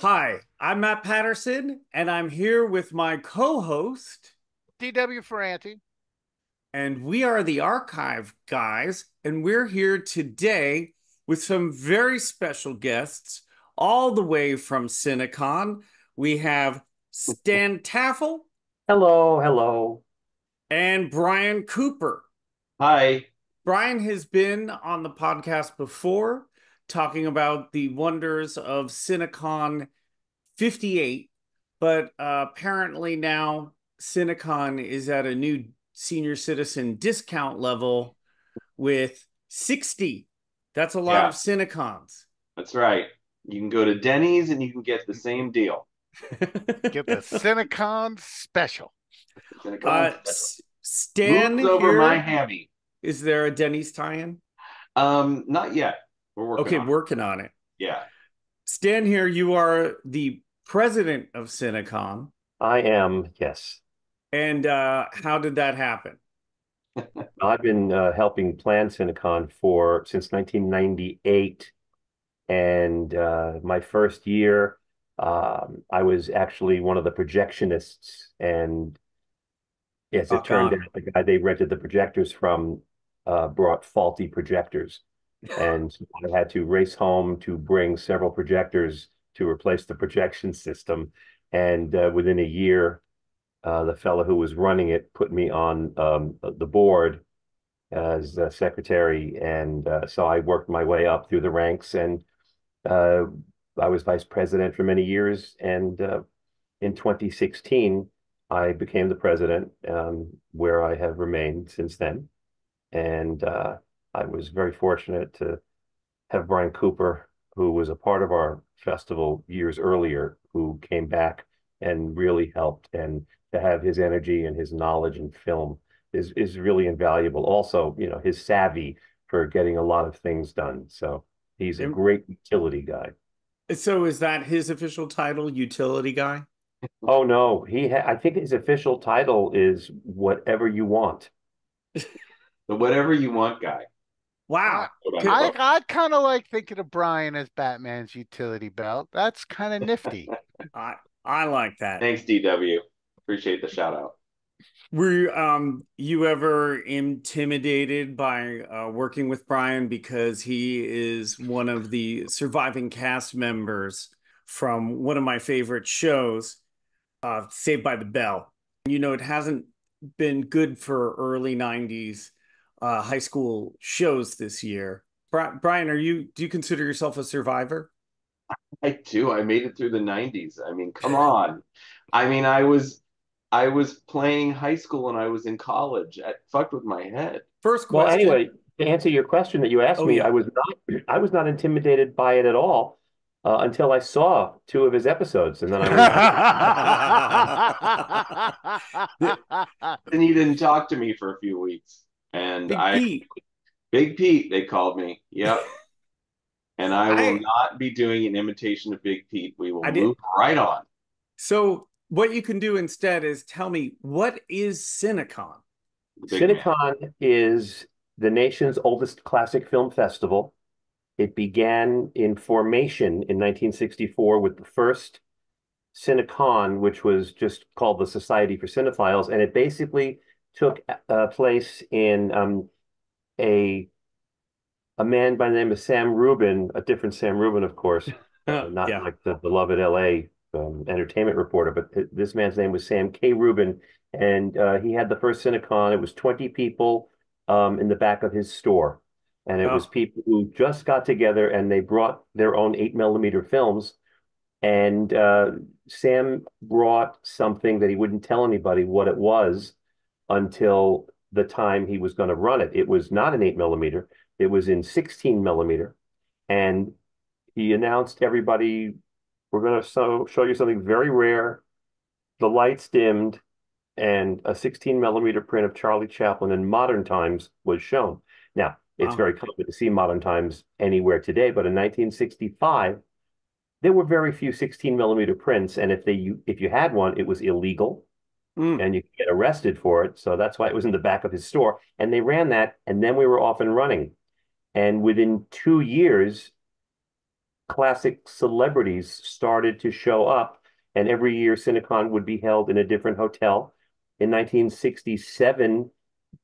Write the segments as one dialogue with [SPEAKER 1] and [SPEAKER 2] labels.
[SPEAKER 1] Hi, I'm Matt Patterson, and I'm here with my co-host,
[SPEAKER 2] DW Ferranti.
[SPEAKER 1] and we are the Archive Guys, and we're here today with some very special guests, all the way from Cinecon. We have Stan Taffel
[SPEAKER 3] Hello, hello.
[SPEAKER 1] and Bryan Cooper.
[SPEAKER 3] Hi.
[SPEAKER 1] Bryan has been on the podcast before, talking about the wonders of Cinecon 58, but apparently now Cinecon is at a new senior citizen discount level with 60. That's a lot of
[SPEAKER 3] Yeah,
[SPEAKER 1] Cinecons.
[SPEAKER 3] that's right. You can go to Denny's and you can get the same deal.
[SPEAKER 2] Get the Cinecon special.
[SPEAKER 3] Cinecon special.
[SPEAKER 1] Stan
[SPEAKER 3] Moves over my
[SPEAKER 1] here.
[SPEAKER 3] hammy.
[SPEAKER 1] Is there a Denny's tie-in?
[SPEAKER 3] Not yet. We're working
[SPEAKER 1] Okay,
[SPEAKER 3] on it.
[SPEAKER 1] working on it.
[SPEAKER 3] Yeah.
[SPEAKER 1] Stan here, you are the president of Cinecon.
[SPEAKER 4] I am, yes.
[SPEAKER 1] And how did that happen?
[SPEAKER 4] I've been helping plan Cinecon for since 1998, and my first year, I was actually one of the projectionists, and as it
[SPEAKER 1] Rock
[SPEAKER 4] turned out,
[SPEAKER 1] on.
[SPEAKER 4] the guy they rented the projectors from brought faulty projectors, and so I had to race home to bring several projectors to replace the projection system, and within a year. The fellow who was running it put me on the board as secretary, and so I worked my way up through the ranks, and uh, I was vice president for many years. And in 2016, I became the president, where I have remained since then. And I was very fortunate to have Bryan Cooper, who was a part of our festival years earlier, who came back and really helped. And to have his energy and his knowledge in film is really invaluable. Also, his savvy for getting a lot of things done. So he's a
[SPEAKER 1] And
[SPEAKER 4] great utility guy.
[SPEAKER 1] so is that his official title, utility guy?
[SPEAKER 4] Oh no, I think his official title is whatever you want.
[SPEAKER 3] The whatever you want guy,
[SPEAKER 2] I
[SPEAKER 1] Wow.
[SPEAKER 3] quote
[SPEAKER 2] I,
[SPEAKER 3] unquote.
[SPEAKER 2] I kind of like thinking of Bryan as Batman's utility belt. That's kind of nifty.
[SPEAKER 1] I I like that.
[SPEAKER 3] Thanks, DW. Appreciate the shout out.
[SPEAKER 1] Were you ever intimidated by working with Bryan because he is one of the surviving cast members from one of my favorite shows, Saved by the Bell. It hasn't been good for early 90s high school shows this year. Bryan, do you consider yourself a survivor?
[SPEAKER 3] I do. I made it through the 90s. I mean, come on. I mean, I was playing high school and I was in college. It fucked with my head.
[SPEAKER 1] First
[SPEAKER 4] Well,
[SPEAKER 1] question.
[SPEAKER 4] anyway, to answer your question that you asked
[SPEAKER 1] Oh
[SPEAKER 4] me,
[SPEAKER 1] yeah.
[SPEAKER 4] I was not intimidated by it at all until I saw two of his episodes, and then I was
[SPEAKER 3] And he didn't talk to me for a few weeks. And
[SPEAKER 1] Big
[SPEAKER 3] I,
[SPEAKER 1] Pete.
[SPEAKER 3] Big Pete, they called me. Yep. And I will
[SPEAKER 1] I
[SPEAKER 3] not be doing an imitation of Big Pete. We will
[SPEAKER 1] I did.
[SPEAKER 3] move right on.
[SPEAKER 1] So what you can do instead is tell me, what is Cinecon?
[SPEAKER 3] The big man.
[SPEAKER 4] Cinecon is the nation's oldest classic film festival. It began in formation in 1964 with the first Cinecon, which was just called the Society for Cinephiles, and it basically took place in a a man by the name of Sam Rubin, a different Sam Rubin, of course, not
[SPEAKER 1] Yeah.
[SPEAKER 4] like the beloved LA entertainment reporter, but this man's name was Sam K. Rubin, and he had the first Cinecon. It was 20 people in the back of his store, and it was
[SPEAKER 1] Oh,
[SPEAKER 4] people who just got together and they brought their own 8 millimeter films. And Sam brought something that he wouldn't tell anybody what it was until the time he was going to run it. It was not an 8 millimeter. It was in 16 millimeter. And he announced everybody, we're going to show you something very rare. The lights dimmed and a 16 millimeter print of Charlie Chaplin in modern times was shown. Now, it's
[SPEAKER 1] wow.
[SPEAKER 4] very common to see modern times anywhere today, but in 1965, there were very few 16 millimeter prints. And if you had one, it was illegal
[SPEAKER 1] Mm.
[SPEAKER 4] and you could get arrested for it. So that's why it was in the back of his store. And they ran that, and then we were off and running. And within 2 years, classic celebrities started to show up, and every year Cinecon would be held in a different hotel. In 1967,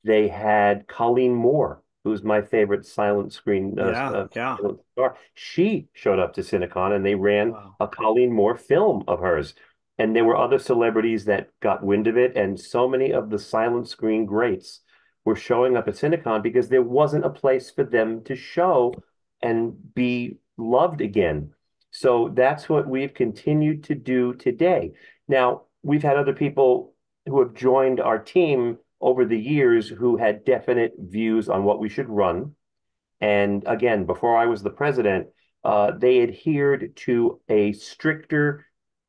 [SPEAKER 4] they had Colleen Moore, who's my favorite silent screen
[SPEAKER 1] Yeah, yeah.
[SPEAKER 4] star. She showed up to Cinecon, and they ran
[SPEAKER 1] Wow.
[SPEAKER 4] a Colleen Moore film of hers. And there were other celebrities that got wind of it, and so many of the silent screen greats were showing up at Cinecon because there wasn't a place for them to show and be loved again. So that's what we've continued to do today. Now, we've had other people who have joined our team over the years who had definite views on what we should run. And again, before I was the president, they adhered to a stricter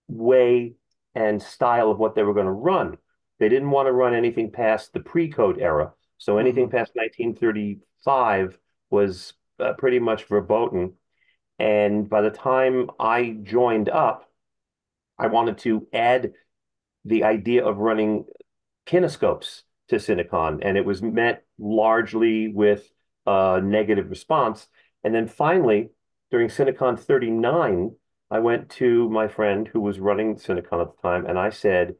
[SPEAKER 4] way and style of what they were going to run. They didn't want to run anything past the pre-code era. So anything
[SPEAKER 1] Hmm.
[SPEAKER 4] past 1935 was pretty much verboten. And by the time I joined up, I wanted to add the idea of running kinescopes to Cinecon, and it was met largely with a negative response. And then finally, during Cinecon 39, I went to my friend who was running Cinecon at the time, and I said,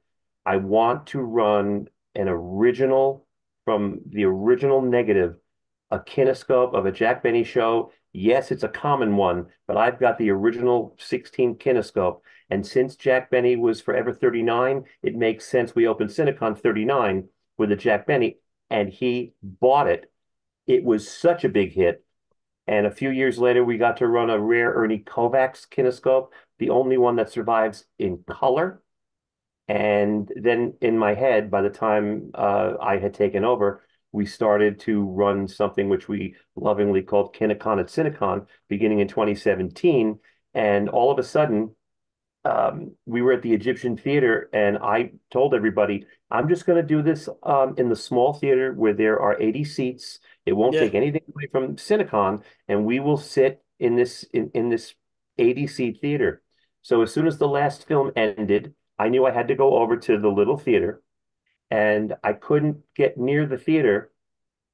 [SPEAKER 4] I want to run an original from the original negative, a kinescope of a Jack Benny show. Yes, it's a common one, but I've got the original 16 kinescope. And since Jack Benny was Forever 39, it makes sense we opened Cinecon 39 with a Jack Benny, and he bought it. It was such a big hit. And a few years later, we got to run a rare Ernie Kovacs kinescope, the only one that survives in color. And then in my head, by the time I had taken over, we started to run something which we lovingly called Cinecon at Cinecon, beginning in 2017. And all of a sudden, we were at the Egyptian Theater, and I told everybody, I'm just going to do this in the small theater where there are 80 seats. It won't
[SPEAKER 1] Yeah.
[SPEAKER 4] take anything away from Cinecon, and we will sit in this 80 seat theater. So as soon as the last film ended, I knew I had to go over to the little theater, and I couldn't get near the theater,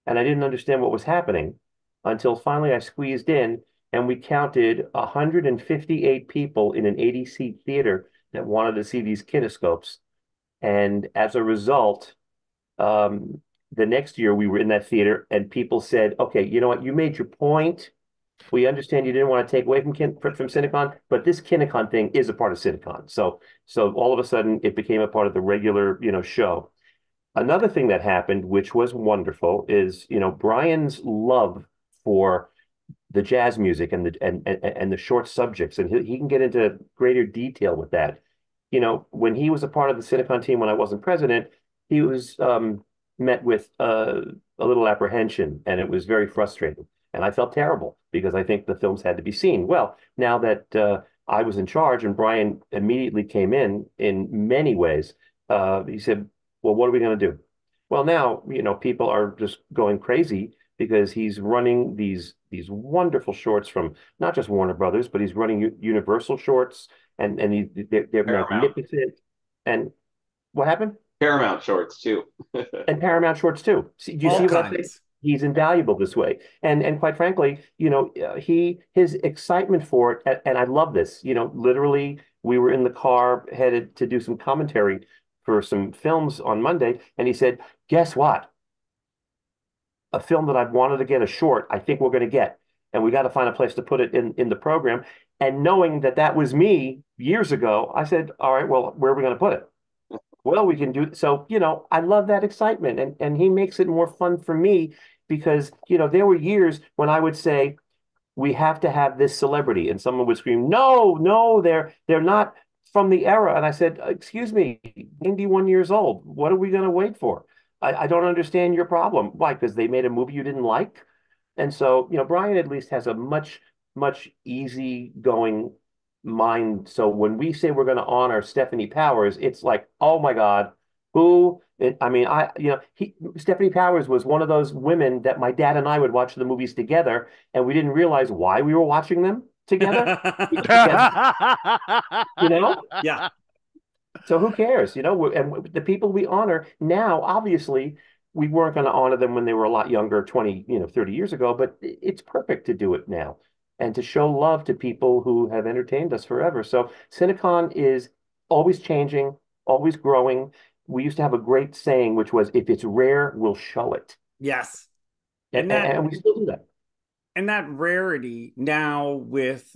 [SPEAKER 4] and I didn't understand what was happening until finally I squeezed in, and we counted 158 people in an 80 seat theater that wanted to see these kinescopes. And as a result, the next year we were in that theater, and people said, "Okay, you know what? You made your point. We understand you didn't want to take away from Cinecon, but this Cinecon thing is a part of Cinecon." So all of a sudden, it became a part of the regular, show. Another thing that happened, which was wonderful, is Bryan's love for the jazz music and the short subjects, and he can get into greater detail with that. When he was a part of the Cinecon team when I wasn't president, he was met with a little apprehension, and it was very frustrating. And I felt terrible because I think the films had to be seen. Well, now that I was in charge and Bryan immediately came in many ways, he said, well, what are we going to do? Well, now, people are just going crazy because he's running these wonderful shorts from not just Warner Brothers, but he's running Universal shorts, and they're
[SPEAKER 3] Paramount.
[SPEAKER 4] magnificent. And what happened?
[SPEAKER 3] Paramount shorts too.
[SPEAKER 4] And Paramount shorts too. Do you
[SPEAKER 1] All
[SPEAKER 4] see what I say?
[SPEAKER 1] kinds.
[SPEAKER 4] He's invaluable this way. And quite frankly, his excitement for it, and I love this. Literally, we were in the car headed to do some commentary for some films on Monday, and he said, "Guess what? A film that I've wanted to get a short, I think we're going to get, and we got to find a place to put it in the program." And knowing that that was me years ago, I said, "All right, well, where are we going to put it?" Well, we can do so, I love that excitement, and he makes it more fun for me because, there were years when I would say we have to have this celebrity, and someone would scream, "No, no, they're not from the era." And I said, "Excuse me, 91 years old. What are we going to wait for? I don't understand your problem." Why? Because they made a movie you didn't like? And so, Bryan at least has a much, much easy-going mind. So when we say we're going to honor Stephanie Powers, it's like, oh my God, who? I mean, Stephanie Powers was one of those women that my dad and I would watch the movies together, and we didn't realize why we were watching them together. Because, you know,
[SPEAKER 1] Yeah.
[SPEAKER 4] so who cares? And the people we honor now, obviously, we weren't going to honor them when they were a lot younger, 20, 30 years ago, but it's perfect to do it now. and to show love to people who have entertained us forever. So Cinecon is always changing, always growing. We used to have a great saying, which was, if it's rare, we'll show it.
[SPEAKER 1] Yes.
[SPEAKER 4] And,
[SPEAKER 1] And that
[SPEAKER 4] and we still do that.
[SPEAKER 1] and that rarity now with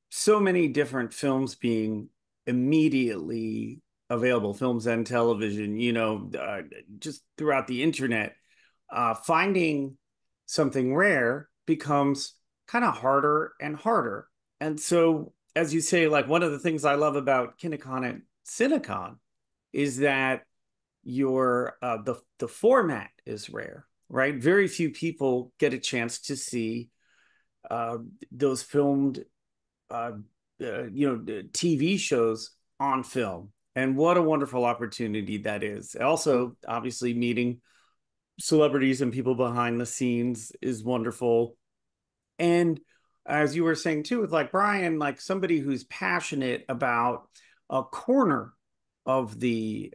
[SPEAKER 1] so many different films being immediately available, films and television, just throughout the internet, finding something rare becomes kind of harder and harder. And so, as you say, like one of the things I love about Kinecon and Cinecon is that the format is rare, right? Very few people get a chance to see uh, those filmed, uh, TV shows on film. And what a wonderful opportunity that is. Also, obviously, meeting celebrities and people behind the scenes is wonderful. And as you were saying too, with like Bryan, like somebody who's passionate about a corner of the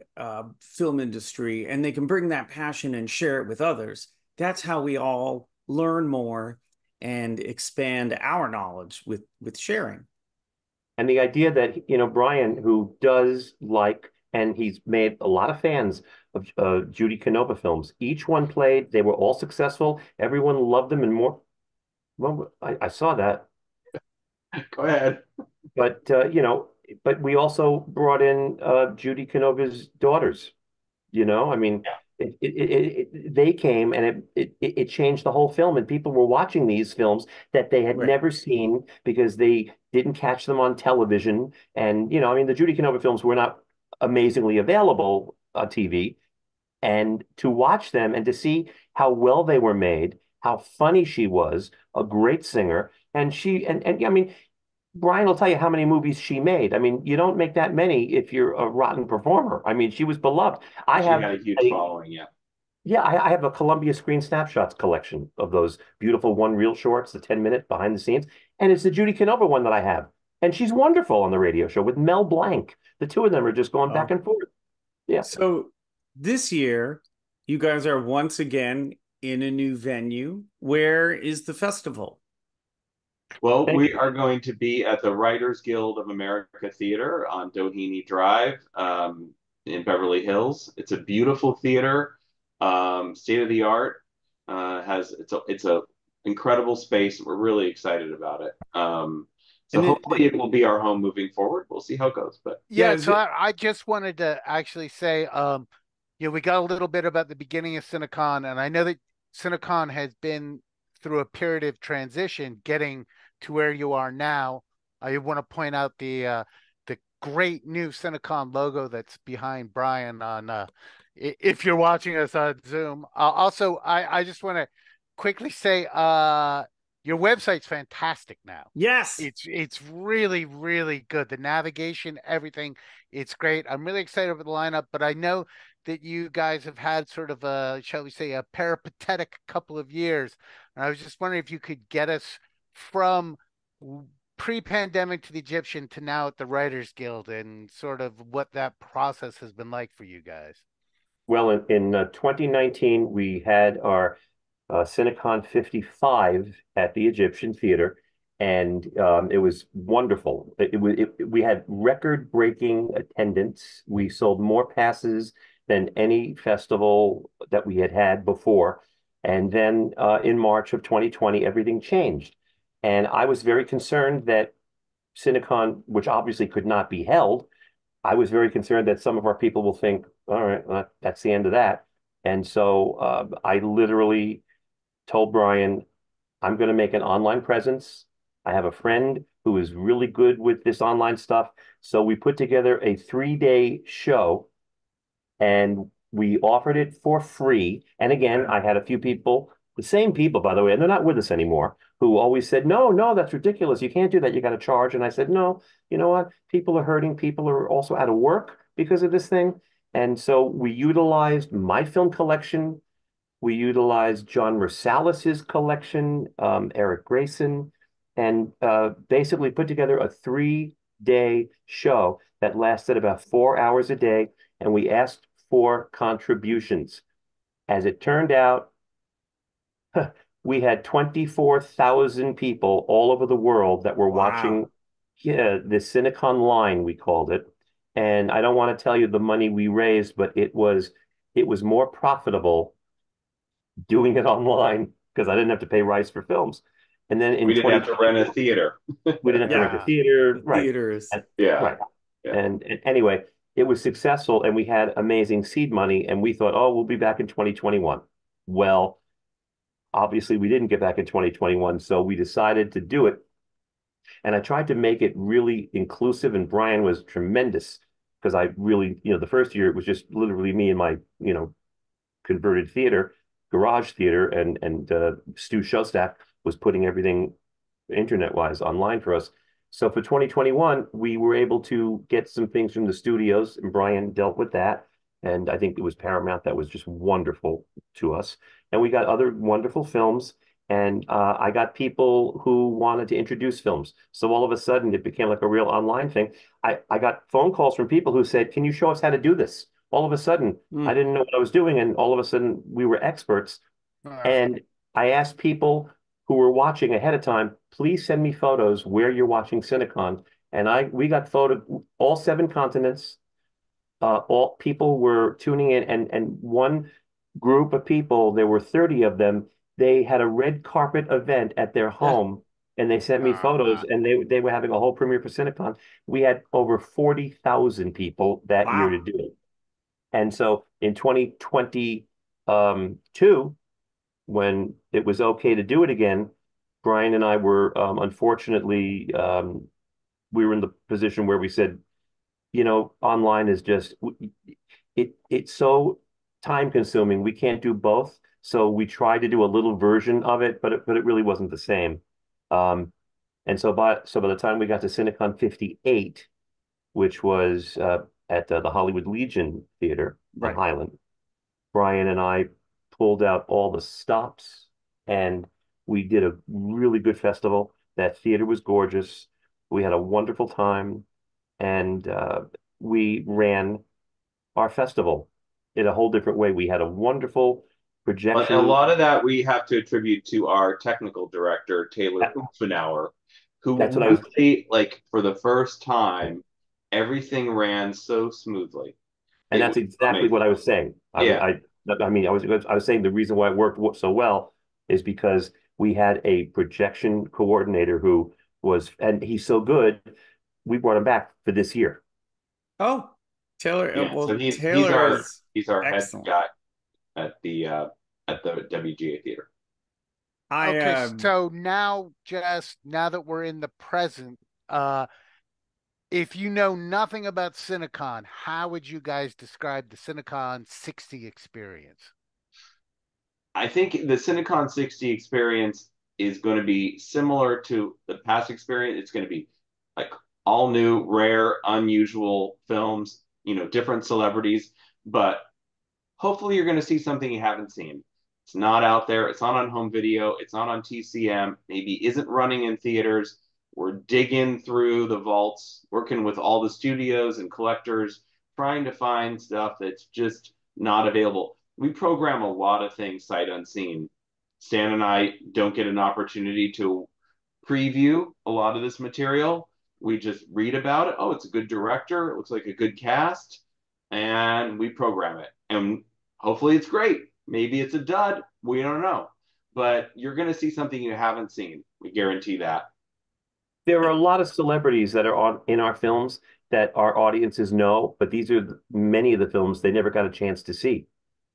[SPEAKER 1] film industry, and they can bring that passion and share it with others. That's how we all learn more and expand our knowledge with sharing.
[SPEAKER 4] And the idea that, Bryan, who does like, and he's made a lot of fans of Judy Canova films. Each one played, they were all successful. Everyone loved them and more. Well, I saw that.
[SPEAKER 3] Go ahead.
[SPEAKER 4] But, but we also brought in Judy Canova's daughters. I mean,
[SPEAKER 3] Yeah.
[SPEAKER 4] they came and it changed the whole film, and people were watching these films that they had
[SPEAKER 1] Right.
[SPEAKER 4] never seen because they didn't catch them on television. And I mean, the Judy Canova films were not amazingly available on TV, and to watch them and to see how well they were made, how funny she was, a great singer, and I mean, Bryan will tell you how many movies she made. I mean, you don't make that many if you're a rotten performer. I mean, she was beloved. I
[SPEAKER 3] She
[SPEAKER 4] have
[SPEAKER 3] had a huge
[SPEAKER 4] a
[SPEAKER 3] following. Yeah.
[SPEAKER 4] yeah, I have a Columbia Screen Snapshots collection of those beautiful one-reel shorts, the 10-minute behind the scenes, and it's the Judy Canova one that I have. And she's wonderful on the radio show with Mel Blanc. The two of them are just going back
[SPEAKER 1] Oh,
[SPEAKER 4] and forth. Yeah.
[SPEAKER 1] so this year, you guys are once again in a new venue. Where is the festival?
[SPEAKER 3] Well,
[SPEAKER 4] Thank
[SPEAKER 3] we
[SPEAKER 4] you.
[SPEAKER 3] are going to be at the Writers Guild of America Theater on Doheny Drive in Beverly Hills. It's a beautiful theater, state of the art. Has it's a incredible space. We're really excited about it. So
[SPEAKER 1] And
[SPEAKER 3] hopefully it will be our home moving forward. We'll see how it goes. But
[SPEAKER 1] yeah,
[SPEAKER 2] Yeah,
[SPEAKER 1] is
[SPEAKER 2] so
[SPEAKER 1] it
[SPEAKER 2] I just wanted to actually say, we got a little bit about the beginning of Cinecon, and I know that Cinecon has been through a period of transition, getting to where you are now. I want to point out the great new Cinecon logo that's behind Bryan on if you're watching us on Zoom. Also, I just want to quickly say, your website's fantastic now.
[SPEAKER 1] yes.
[SPEAKER 2] It's really, really good. The navigation, everything, it's great. I'm really excited for the lineup, but I know that you guys have had sort of a, shall we say, a peripatetic couple of years. And I was just wondering if you could get us from pre-pandemic to the Egyptian to now at the Writers Guild, and sort of what that process has been like for you guys.
[SPEAKER 4] Well, in 2019, we had our Cinecon 55 at the Egyptian Theater, and it was wonderful. We had record-breaking attendance. We sold more passes than any festival that we had had before. And then in March of 2020, everything changed. And I was very concerned that Cinecon, which obviously could not be held, I was very concerned that some of our people will think, all right, well, that's the end of that. And so I literally told Bryan, I'm going to make an online presence. I have a friend who is really good with this online stuff. So we put together a 3-day show and we offered it for free. And again, I had a few people, the same people, by the way, and they're not with us anymore, who always said, no, no, that's ridiculous. You can't do that. You got to charge. And I said, no, you know what? People are hurting. People are also out of work because of this thing. And so we utilized my film collection. We utilized John Rosalis's collection, Eric Grayson, and basically put together a 3-day show that lasted about 4 hours a day. And we asked for contributions. As it turned out, we had 24,000 people all over the world that were
[SPEAKER 1] Wow.
[SPEAKER 4] watching, yeah, the Cinecon line, we called it. And I don't want to tell you the money we raised, but it was more profitable doing it online because I didn't have to pay rights for films. And then
[SPEAKER 3] We
[SPEAKER 4] in
[SPEAKER 3] didn't have to rent a
[SPEAKER 4] 2021,
[SPEAKER 3] theater.
[SPEAKER 4] we didn't have to rent a
[SPEAKER 1] Yeah.
[SPEAKER 4] theater,
[SPEAKER 1] The
[SPEAKER 4] right?
[SPEAKER 1] theaters.
[SPEAKER 4] And,
[SPEAKER 3] Yeah.
[SPEAKER 4] right.
[SPEAKER 3] Yeah.
[SPEAKER 4] And anyway, it was successful, and we had amazing seed money, and we thought, oh, we'll be back in 2021. Well, obviously, we didn't get back in 2021, so we decided to do it. And I tried to make it really inclusive, and Bryan was tremendous because I really, the first year it was just literally me and my, converted theater, garage theater, and Stu Showstack was putting everything internet wise online for us. So for 2021, we were able to get some things from the studios, and Bryan dealt with that. And I think it was Paramount that was just wonderful to us. And we got other wonderful films. And I got people who wanted to introduce films. So all of a sudden, it became like a real online thing. I got phone calls from people who said, can you show us how to do this? All of a sudden, I
[SPEAKER 1] Mm.
[SPEAKER 4] didn't know what I was doing. And all of a sudden, we were experts. And I asked people who were watching ahead of time, please send me photos where you're watching Cinecon. And we got photo all 7 continents. All people were tuning in, and one group of people, there were 30 of them. They had a red carpet event at their home, and they sent me photos, and they were having a whole premiere for Cinecon. We had over 40,000 people that year to
[SPEAKER 1] Wow.
[SPEAKER 4] do it. And so in 2022, when it was okay to do it again, Bryan and I were unfortunately we were in the position where we said, online is just it's so time consuming. We can't do both. So we tried to do a little version of it, but it really wasn't the same. Um, and so by the time we got to Cinecon 58, which was at the Hollywood Legion Theater on
[SPEAKER 1] Right.
[SPEAKER 4] Highland, Bryan and I pulled out all the stops, and we did a really good festival. That theater was gorgeous. We had a wonderful time, and we ran our festival in a whole different way. We had a wonderful
[SPEAKER 3] A
[SPEAKER 4] projection.
[SPEAKER 3] lot of that we have to attribute to our technical director, Taylor
[SPEAKER 4] That,
[SPEAKER 3] Hoofenauer,
[SPEAKER 4] that's what
[SPEAKER 3] who
[SPEAKER 4] I was,
[SPEAKER 3] really, like, for the first time, everything ran so smoothly.
[SPEAKER 4] and
[SPEAKER 3] It
[SPEAKER 4] that's
[SPEAKER 3] was
[SPEAKER 4] exactly what
[SPEAKER 3] amazing.
[SPEAKER 4] I was saying.
[SPEAKER 3] Yeah.
[SPEAKER 4] I was saying the reason why it worked so well is because we had a projection coordinator who and he's so good, we brought him back for this year.
[SPEAKER 1] Oh, Taylor.
[SPEAKER 3] Yeah. So
[SPEAKER 1] Well,
[SPEAKER 3] he's
[SPEAKER 1] Taylor
[SPEAKER 3] our
[SPEAKER 1] is
[SPEAKER 3] he's our head
[SPEAKER 1] excellent.
[SPEAKER 3] guy at the WGA theater.
[SPEAKER 1] I
[SPEAKER 2] Okay, so now that we're in the present, if you know nothing about Cinecon, how would you guys describe the Cinecon 60 experience?
[SPEAKER 3] I think the Cinecon 60 experience is going to be similar to the past experience. It's going to be like all new, rare, unusual films, different celebrities, but hopefully you're going to see something you haven't seen. It's not out there. It's not on home video. It's not on TCM. Maybe isn't running in theaters. We're digging through the vaults, working with all the studios and collectors, trying to find stuff that's just not available. We program a lot of things sight unseen. Stan and I don't get an opportunity to preview a lot of this material. We just read about it. Oh, it's a good director. It looks like a good cast. And we program it. And hopefully it's great. Maybe it's a dud. We don't know. But you're going to see something you haven't seen. We guarantee that.
[SPEAKER 4] There are a lot of celebrities that are on in our films that our audiences know, but these are many of the films they never got a chance to see.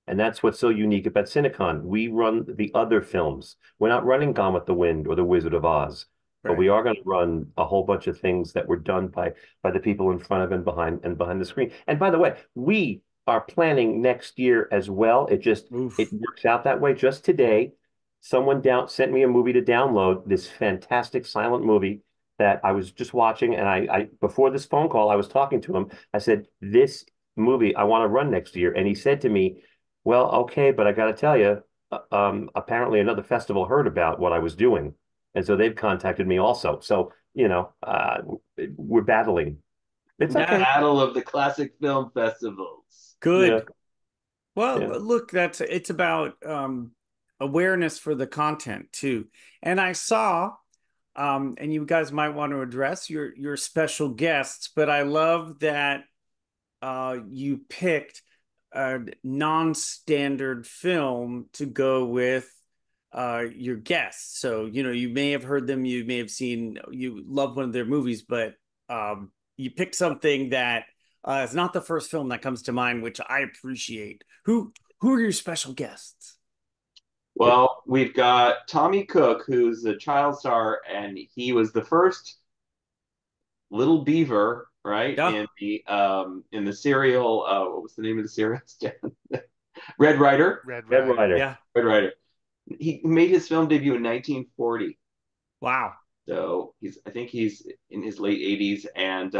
[SPEAKER 4] And that's what's so unique about Cinecon. We run the other films. We're not running Gone with the Wind or The Wizard of Oz, but
[SPEAKER 1] right.
[SPEAKER 4] we are going to run a whole bunch of things that were done by the people in front of and behind the screen. And by the way, we are planning next year as well. It
[SPEAKER 1] Oof.
[SPEAKER 4] works out that way. Just today, someone sent me a movie to download, this fantastic silent movie that I was just watching. And I before this phone call, I was talking to him. I said, this movie I want to run next year. And he said to me, well, okay, but I got to tell you, apparently another festival heard about what I was doing, and so they've contacted me also. So, we're battling. It's
[SPEAKER 3] The
[SPEAKER 1] Yeah.
[SPEAKER 4] okay.
[SPEAKER 3] battle of the classic film festivals.
[SPEAKER 4] Yeah,
[SPEAKER 1] Good. Well,
[SPEAKER 4] yeah.
[SPEAKER 1] look, it's about awareness for the content too. And I saw, and you guys might want to address your special guests, but I love that you picked a non-standard film to go with your guests. So, you may have heard them, you may have seen, you love one of their movies, but you picked something that is not the first film that comes to mind, which I appreciate. Who are your special guests?
[SPEAKER 3] Well, we've got Tommy Cook, who's a child star, and he was the first little beaver, right?
[SPEAKER 1] Yeah.
[SPEAKER 3] In the serial, what was the name of the serial? Red Ryder.
[SPEAKER 2] Red
[SPEAKER 4] Red
[SPEAKER 2] Rider.
[SPEAKER 4] Rider.
[SPEAKER 1] Yeah.
[SPEAKER 3] Red Ryder. He made his film debut in 1940.
[SPEAKER 1] Wow.
[SPEAKER 3] So I think he's in his late 80s, and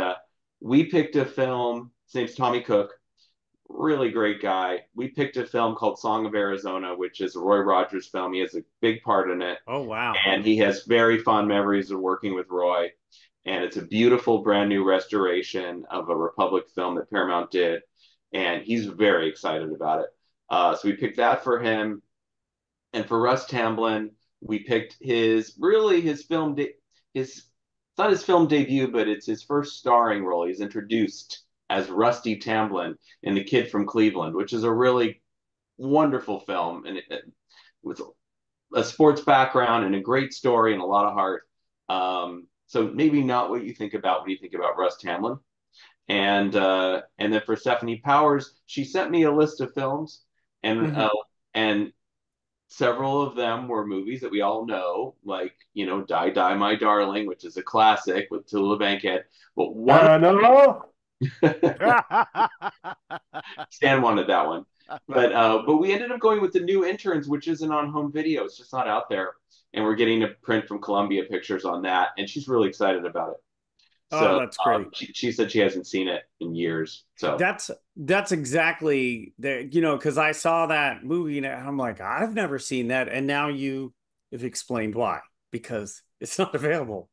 [SPEAKER 3] we picked a film. His name's Tommy Cook, really great guy. We picked a film called Song of Arizona, which is a Roy Rogers film. He has a big part in it,
[SPEAKER 1] Oh, wow.
[SPEAKER 3] and he has very fond memories of working with Roy. And it's a beautiful, brand new restoration of a Republic film that Paramount did, and he's very excited about it. So we picked that for him, and for Russ Tamblyn, we picked his film his it's not his film debut, but it's his first starring role. He's introduced as Rusty Tamblyn in The Kid from Cleveland, which is a really wonderful film, and with a sports background and a great story and a lot of heart. So maybe not what you think about when you think about Russ Tamblyn. And then for Stephanie Powers, she sent me a list of films, and
[SPEAKER 1] Mhm.
[SPEAKER 3] and several of them were movies that we all know, like Die Die My Darling, which is a classic with Tallulah Bankhead. But
[SPEAKER 4] No.
[SPEAKER 3] Stan wanted that one. But we ended up going with The New Interns, which isn't on home video. It's just not out there. And we're getting a print from Columbia Pictures on that, and she's really excited about it.
[SPEAKER 1] Oh,
[SPEAKER 3] So
[SPEAKER 1] that's great.
[SPEAKER 3] she said she hasn't seen it in years. So
[SPEAKER 1] That's exactly because I saw that movie and I'm like, I've never seen that. And now you have explained why, because it's not available.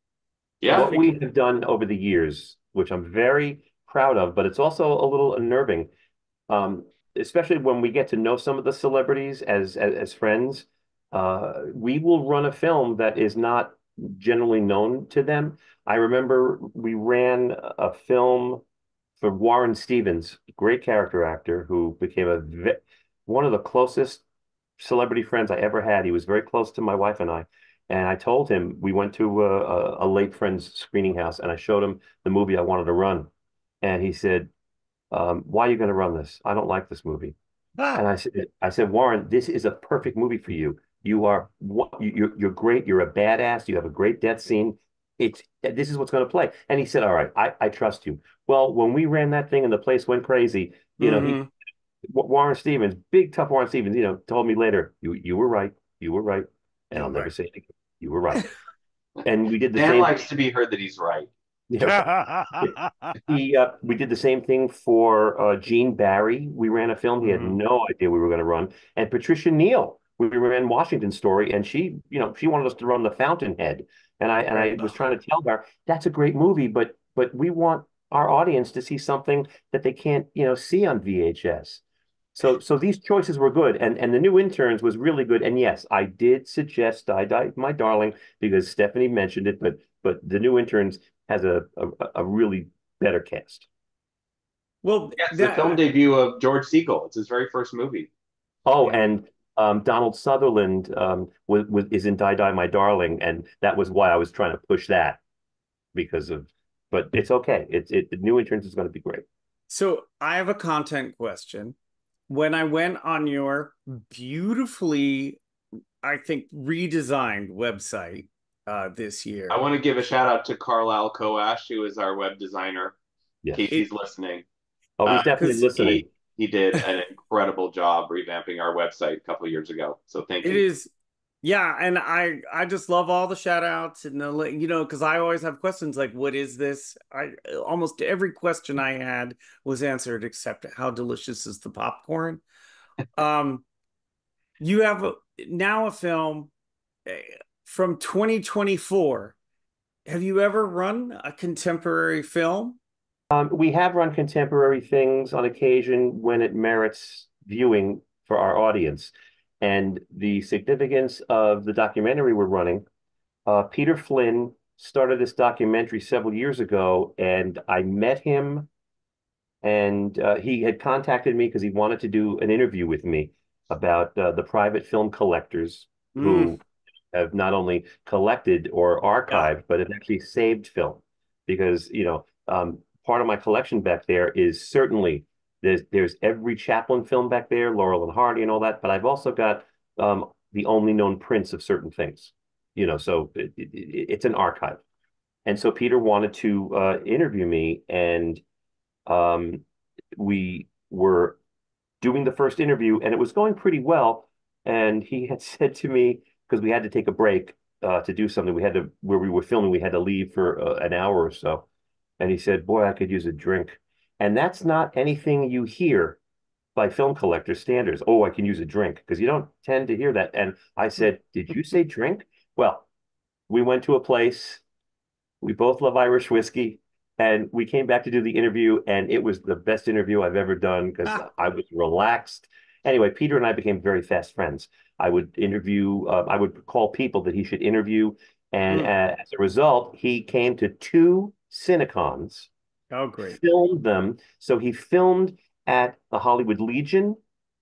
[SPEAKER 3] yeah,
[SPEAKER 4] What we have done over the years, which I'm very proud of, but it's also a little unnerving, um, especially when we get to know some of the celebrities as friends. We will run a film that is not generally known to them. I remember we ran a film for Warren Stevens, great character actor who became one of the closest celebrity friends I ever had. He was very close to my wife and I. And I told him we went to a late friend's screening house, and I showed him the movie I wanted to run. And he said, "Why are you going to run this? I don't like this movie."
[SPEAKER 1] Ah,
[SPEAKER 4] And I said, Warren, this is a perfect movie for you. You're great. You're a badass. You have a great death scene. This is what's going to play. And he said, "All right, I trust you." Well, when we ran that thing and the place went crazy,
[SPEAKER 1] mhm.
[SPEAKER 4] Warren Stevens, big tough Warren Stevens, told me later, you were right. You were right. And
[SPEAKER 1] You're
[SPEAKER 4] I'll never
[SPEAKER 1] right.
[SPEAKER 4] say it again. You were right. And we did the
[SPEAKER 3] Dan
[SPEAKER 4] same
[SPEAKER 3] likes to be heard that he's right.
[SPEAKER 4] thing. We did the same thing for Gene Barry. We ran a film he had
[SPEAKER 1] Mhm.
[SPEAKER 4] no idea we were going to run. And Patricia Neal, we ran Washington Story, and she wanted us to run The Fountainhead. And I was trying to tell her that's a great movie, but we want our audience to see something that they can't, see on VHS. So these choices were good, and The New Interns was really good. And yes, I did suggest Die Die My Darling because Stephanie mentioned it, but The New Interns has a really better cast.
[SPEAKER 1] Well,
[SPEAKER 3] Yeah, it's the film debut of George Segal. It's his very first movie.
[SPEAKER 4] Oh,
[SPEAKER 1] yeah.
[SPEAKER 4] and Donald Sutherland is in Die Die My Darling, and that was why I was trying to push that because of. But it's okay. The New Interns is going to be great.
[SPEAKER 1] So I have a content question. When I went on your beautifully, I think, redesigned website this
[SPEAKER 3] I
[SPEAKER 1] year,
[SPEAKER 3] want to give a shout out to Carlisle Coash, who is our web designer, in case
[SPEAKER 4] Yes.
[SPEAKER 1] it
[SPEAKER 3] he's listening.
[SPEAKER 4] Oh, he's definitely
[SPEAKER 1] because
[SPEAKER 4] listening.
[SPEAKER 3] He did an incredible job revamping our website a couple of years ago. So thank
[SPEAKER 1] it
[SPEAKER 3] you.
[SPEAKER 1] is, yeah, and I just love all the shout outs and because I always have questions like, what is this? I almost every question I had was answered except how delicious is the popcorn. Um, you have now a film eh, from 2024. Have you ever run a contemporary film?
[SPEAKER 4] We have run contemporary things on occasion when it merits viewing for our audience. And the significance of the documentary we're running, Peter Flynn started this documentary several years ago, and I met him, and he had contacted me because he wanted to do an interview with me about the private film collectors
[SPEAKER 1] Mm,
[SPEAKER 4] who have not only collected or
[SPEAKER 1] yeah.
[SPEAKER 4] archived, but have actually saved film. Because, part of my collection back there is certainly there's every Chaplin film back there, Laurel and Hardy and all that, but I've also got the only known prints of certain things. So it's an archive. And so Peter wanted to interview me, and um, we were doing the first interview, and it was going pretty well. And he had said to me, because we had to take a break to do something, where we were filming, we had to leave for an hour or so. And he said, "Boy, I could use a drink." And that's not anything you hear by film collector standards. Oh, I can use a drink, because you don't tend to hear that. And I said, "Did you say drink?" Well, we went to a place. We both love Irish whiskey. And we came back to do the interview, and it was the best interview I've ever done because
[SPEAKER 1] Ah,
[SPEAKER 4] I was relaxed. Anyway, Peter and I became very fast friends. I would call people that he should interview. And
[SPEAKER 1] mm.
[SPEAKER 4] as a result, he came to two Cinecons,
[SPEAKER 1] Oh, great.
[SPEAKER 4] filmed them. So he filmed at the Hollywood Legion.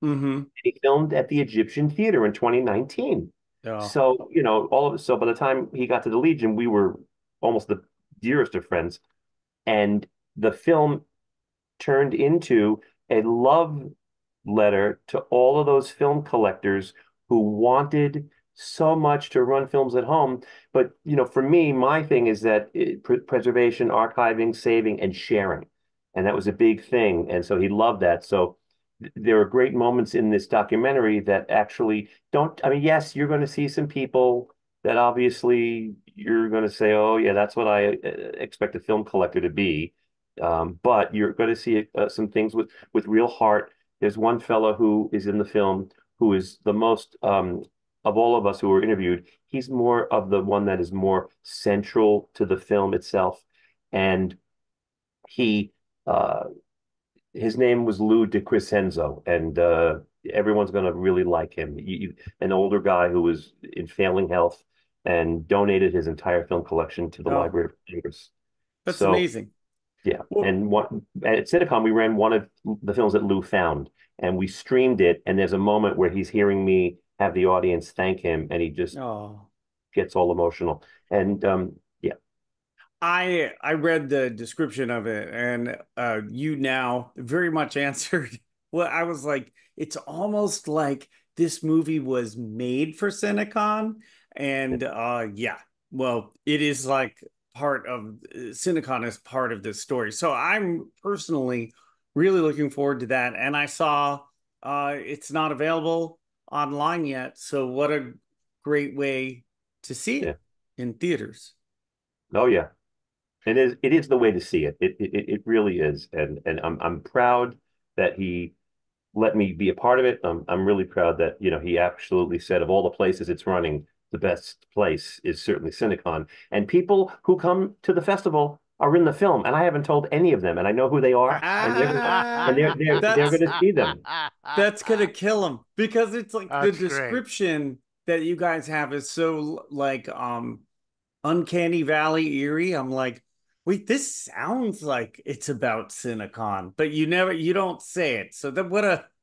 [SPEAKER 1] Mm-hmm.
[SPEAKER 4] He filmed at the Egyptian Theater in 2019.
[SPEAKER 1] Oh,
[SPEAKER 4] So, so by the time he got to the Legion, we were almost the dearest of friends. And the film turned into a love letter to all of those film collectors who wanted so much to run films at home. But, for me, my thing is that preservation, archiving, saving, and sharing. And that was a big thing. And so he loved that. So there are great moments in this documentary that actually don't, I mean, yes, you're going to see some people that obviously you're going to say, oh, yeah, that's what I expect a film collector to be. But you're going to see some things with real heart. There's one fellow who is in the film who is the most, of all of us who were interviewed, he's more of the one that is more central to the film itself. And he, uh, his name was Lou de Crescenzo, and everyone's going to really like him. An older guy who was in failing health and donated his entire film collection to the
[SPEAKER 1] oh,
[SPEAKER 4] Library of Congress.
[SPEAKER 1] that's
[SPEAKER 4] So,
[SPEAKER 1] amazing.
[SPEAKER 4] yeah,
[SPEAKER 1] Well,
[SPEAKER 4] and at Cinecon we ran one of the films that Lou found, and we streamed it. And there's a moment where he's hearing me have the audience thank him, and he just
[SPEAKER 1] oh,
[SPEAKER 4] gets all emotional. And yeah,
[SPEAKER 1] I read the description of it, and you now very much answered. Well, I was like, it's almost like this movie was made for Cinecon, and yeah, well, it is like part of Cinecon is part of this story. So I'm personally really looking forward to that, and I saw it's not available online yet. So what a great way to see
[SPEAKER 4] yeah,
[SPEAKER 1] it in theaters.
[SPEAKER 4] oh yeah. It is the way to see it. It really is, and I'm proud that he let me be a part of it. I'm really proud that he absolutely said of all the places it's running, the best place is certainly Cinecon. And people who come to the festival are in the film, and I haven't told any of them, and I know who they are, and they're
[SPEAKER 1] That's
[SPEAKER 4] gonna see them.
[SPEAKER 1] that's gonna kill him because it's like the
[SPEAKER 2] That's great.
[SPEAKER 1] description that you guys have is so like uncanny valley eerie. I'm like, wait, this sounds like it's about Cinecon, but you don't say it. So that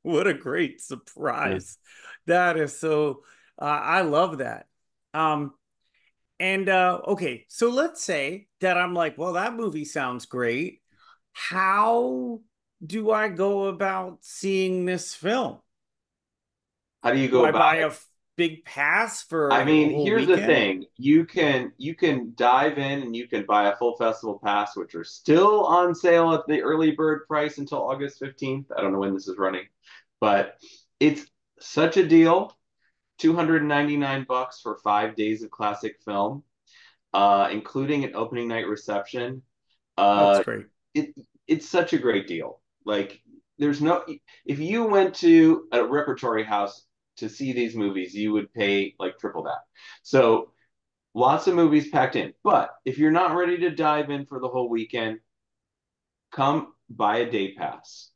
[SPEAKER 1] what a great
[SPEAKER 4] Yeah.
[SPEAKER 1] surprise. That is so I love that. Um and okay, so let's say that I'm like, well, that movie sounds great. How do I go about seeing this film?
[SPEAKER 3] How do you
[SPEAKER 1] Do
[SPEAKER 3] go
[SPEAKER 1] I
[SPEAKER 3] about
[SPEAKER 1] buy
[SPEAKER 3] it?
[SPEAKER 1] a big pass for
[SPEAKER 3] I
[SPEAKER 1] a
[SPEAKER 3] mean,
[SPEAKER 1] whole
[SPEAKER 3] here's the
[SPEAKER 1] weekend?
[SPEAKER 3] thing. You can dive in and you can buy a full festival pass, which are still on sale at the early bird price until August 15th. I don't know when this is running, but it's such a deal. 299 bucks for 5 days of classic film, including an opening night reception.
[SPEAKER 1] That's
[SPEAKER 3] Uh,
[SPEAKER 1] great.
[SPEAKER 3] it it's such a great deal. Like there's no if you went to a repertory house to see these movies, you would pay like triple that. So lots of movies packed in. But if you're not ready to dive in for the whole weekend, come buy a day pass.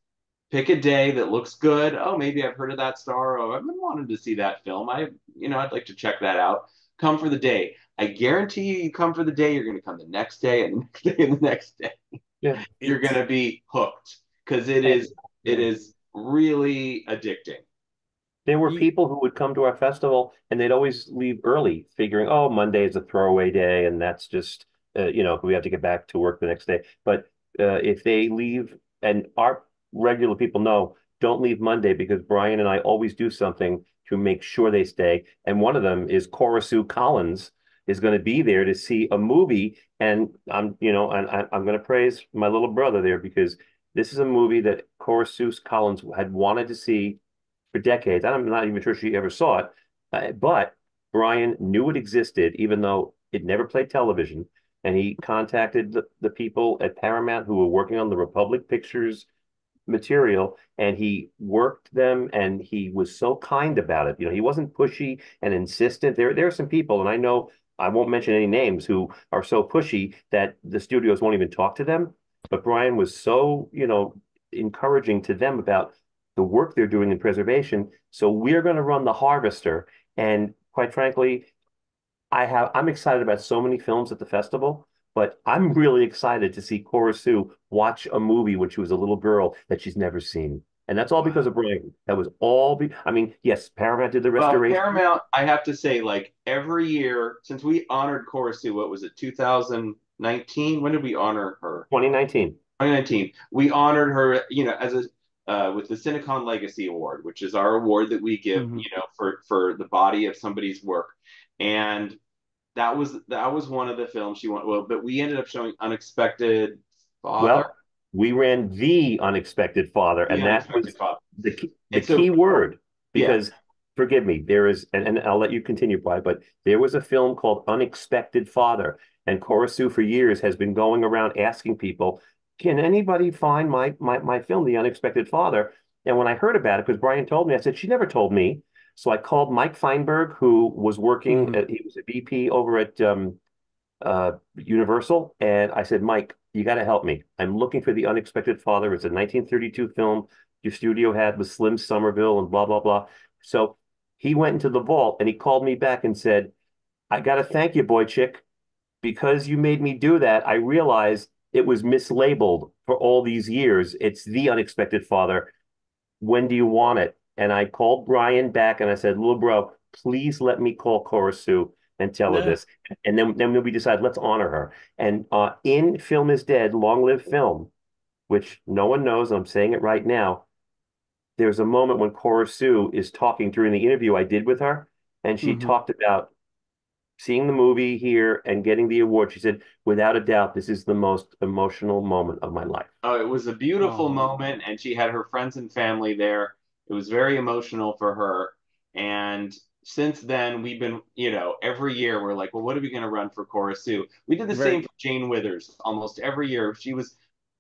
[SPEAKER 3] pick a day that looks good. Oh, maybe I've heard of that star. Oh, I've been wanting to see that film. I'd like to check that out. Come for the day. I guarantee you come for the day, you're going to come the next day and the next day and the next day.
[SPEAKER 4] Yeah.
[SPEAKER 3] You're going to be hooked because it
[SPEAKER 4] And
[SPEAKER 3] is it is really addicting.
[SPEAKER 4] there were
[SPEAKER 1] You,
[SPEAKER 4] people who would come to our festival and they'd always leave early, figuring, oh, Monday is a throwaway day, and that's just, we have to get back to work the next day. But if they leave, and our regular people know, don't leave Monday because Bryan and I always do something to make sure they stay. And one of them is Cora Sue Collins is going to be there to see a movie, and I'm going to praise my little brother there because this is a movie that Cora Sue Collins had wanted to see for decades. I'm not even sure she ever saw it, but Bryan knew it existed, even though it never played television. And he contacted the people at Paramount who were working on the Republic Pictures material, and he worked them, and he was so kind about it. He wasn't pushy and insistent. There are some people, and I know I won't mention any names, who are so pushy that the studios won't even talk to them. But Bryan was so, encouraging to them about the work they're doing in preservation. So we're going to run the Harvester. And quite frankly, I'm excited about so many films at the festival, but I'm really excited to see Cora Sue watch a movie when she was a little girl that she's never seen. And that's all because
[SPEAKER 2] Wow.
[SPEAKER 4] of Bryan. That was all I mean, yes, Paramount did the
[SPEAKER 3] Well,
[SPEAKER 4] restoration.
[SPEAKER 3] Paramount, I have to say, like every year since we honored Cora Sue, what was it, 2019? When did we honor her?
[SPEAKER 4] 2019.
[SPEAKER 3] 2019. We honored her, as a with the Cinecon Legacy Award, which is our award that we give,
[SPEAKER 1] mhm.
[SPEAKER 3] for the body of somebody's work. And that was one of the films she went well, but we ended up showing Unexpected Father,
[SPEAKER 4] Well, we ran The Unexpected Father,
[SPEAKER 3] The
[SPEAKER 4] and that
[SPEAKER 3] Unexpected
[SPEAKER 4] was
[SPEAKER 3] Father.
[SPEAKER 4] the
[SPEAKER 3] And so,
[SPEAKER 4] key word.
[SPEAKER 3] yeah.
[SPEAKER 4] Because forgive me, there is, and I'll let you continue, Brian, but there was a film called Unexpected Father, and Cora Sue for years has been going around asking people, can anybody find my film, The Unexpected Father? And when I heard about it, because Brian told me, I said, she never told me. So I called Mike Feinberg, who was working,
[SPEAKER 1] Mhm.
[SPEAKER 4] he was a VP over at Universal, and I said, Mike, you got to help me. I'm looking for The Unexpected Father. It's a 1932 film your studio had with Slim Somerville and blah blah blah. So he went into the vault and he called me back and said, I got to thank you, boy chick, because you made me do that. I realized it was mislabeled for all these years. It's The Unexpected Father. When do you want it? And I called Bryan back and I said, little bro, please let me call Cora Sue and tell her
[SPEAKER 1] No.
[SPEAKER 4] this. And then we decided, let's honor her. And in Film is Dead, Long Live Film, which no one knows, I'm saying it right now, there's a moment when Cora Sue is talking during the interview I did with her, and she
[SPEAKER 1] Mhm.
[SPEAKER 4] talked about seeing the movie here and getting the award. She said, without a doubt, this is the most emotional moment of my life.
[SPEAKER 3] Oh, it was a beautiful
[SPEAKER 1] Oh.
[SPEAKER 3] moment, and she had her friends and family there. It was very emotional for her. And since then, we've been, every year we're like, well, what are we going to run for Cora Sue? We did the same
[SPEAKER 1] Right.
[SPEAKER 3] for Jane Withers almost every year. She was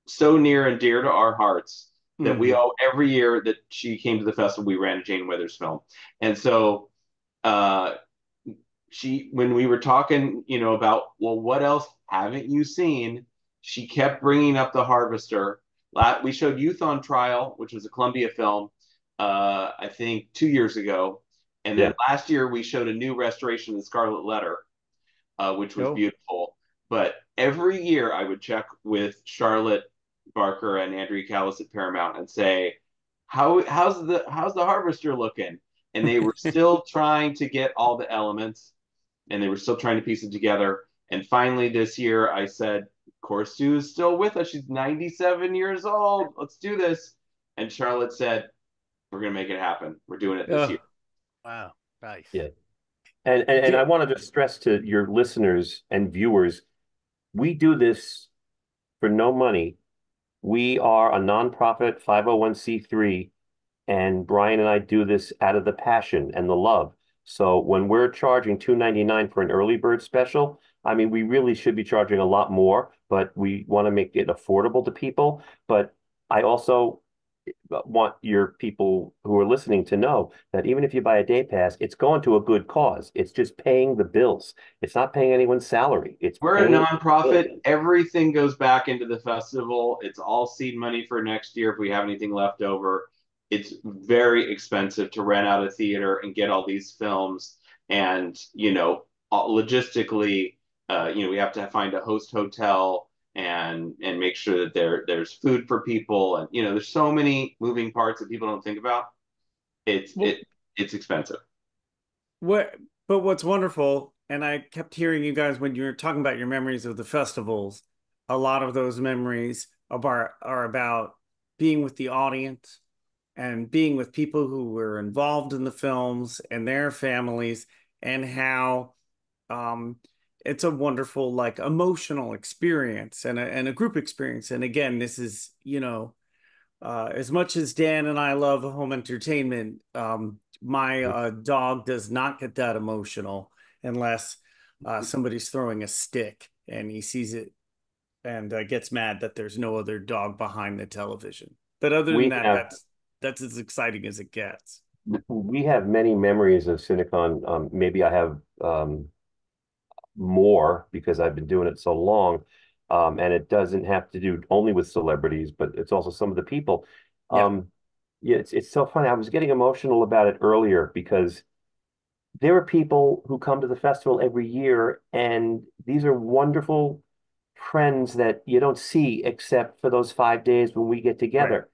[SPEAKER 3] so near and dear to our hearts that we
[SPEAKER 1] Mhm.
[SPEAKER 3] all, every year that she came to the festival, we ran a Jane Withers film. And so, uh, when we were talking, about, well, what else haven't you seen? She kept bringing up The Harvester. We showed Youth on Trial, which was a Columbia film, I think 2 years ago, and then
[SPEAKER 4] Yeah.
[SPEAKER 3] last year we showed a new restoration of The Scarlet Letter, which was
[SPEAKER 1] No.
[SPEAKER 3] beautiful. But every year I would check with Charlotte Barker and Andrea Callis at Paramount and say, how's the Harvester looking? And they were still trying to get all the elements, and they were still trying to piece it together. And finally, this year, I said, Corsu is still with us. She's 97 years old. Let's do this. And Charlotte said, we're going to make it happen. We're doing it this year.
[SPEAKER 1] Oh.
[SPEAKER 2] Wow. Nice.
[SPEAKER 4] Yeah. And I
[SPEAKER 1] Di-
[SPEAKER 4] want to just stress to your listeners and viewers, we do this for no money. We are a nonprofit 501(c)(3), and Bryan and I do this out of the passion and the love. So when we're charging $2.99 for an early bird special, I mean, we really should be charging a lot more, but we want to make it affordable to people. But I also want your people who are listening to know that even if you buy a day pass, it's going to a good cause. It's just paying the bills. It's not paying anyone's salary. It's
[SPEAKER 3] We're a
[SPEAKER 4] paying the bills.
[SPEAKER 3] nonprofit. Everything goes back into the festival. It's all seed money for next year if we have anything left over. It's very expensive to rent out a theater and get all these films. And, logistically, we have to find a host hotel and make sure that there's food for people. And, there's so many moving parts that people don't think about. It's
[SPEAKER 1] Well,
[SPEAKER 3] it it's expensive.
[SPEAKER 1] what, but what's wonderful, and I kept hearing you guys when you were talking about your memories of the festivals, a lot of those memories are about being with the audience and being with people who were involved in the films and their families, and how um, it's a wonderful, like, emotional experience and a group experience. And again, this is, as much as Dan and I love home entertainment, my dog does not get that emotional unless somebody's throwing a stick and he sees it and gets mad that there's no other dog behind the television. But other than
[SPEAKER 4] We
[SPEAKER 1] that,
[SPEAKER 4] have
[SPEAKER 1] that's as exciting as it gets.
[SPEAKER 4] we have many memories of Cinecon. Maybe I have more because I've been doing it so long. And it doesn't have to do only with celebrities, but it's also some of the people.
[SPEAKER 1] Yeah,
[SPEAKER 4] Yeah, it's so funny. I was getting emotional about it earlier because there are people who come to the festival every year, and these are wonderful friends that you don't see except for those 5 days when we get
[SPEAKER 1] right.
[SPEAKER 4] together.